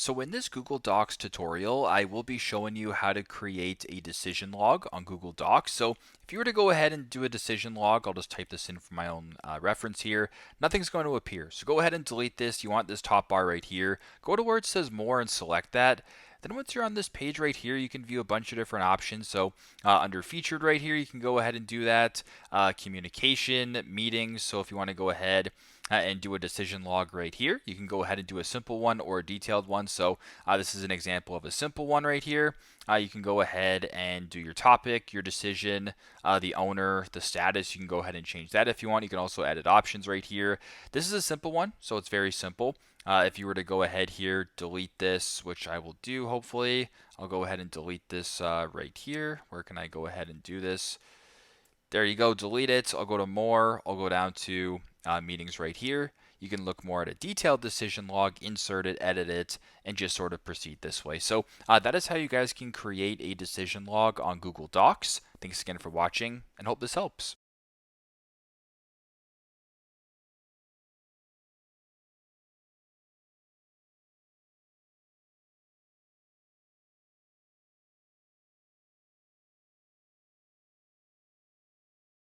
So in this Google Docs tutorial, I will be showing you how to create a decision log on Google Docs. So if you were to go ahead and do a decision log, I'll just type this in for my own reference here. Nothing's going to appear. So go ahead and delete this. You want this top bar right here. Go to where it says more and select that. Then once you're on this page right here, you can view a bunch of different options. So under featured right here, you can go ahead and do that. Communication, meetings. So if you want to go ahead and do a decision log right here. You can go ahead and do a simple one or a detailed one. So this is an example of a simple one right here. You can go ahead and do your topic, your decision, the owner, the status. You can go ahead and change that if you want. You can also edit options right here. This is a simple one, so it's very simple. If you were to go ahead here, delete this, which I will do hopefully. I'll go ahead and delete this right here. Where can I go ahead and do this? There you go, delete it. I'll go to more. I'll go down to meetings right here. You can look more at a detailed decision log, insert it, edit it, and just sort of proceed this way. So that is how you guys can create a decision log on Google Docs. Thanks again for watching and hope this helps.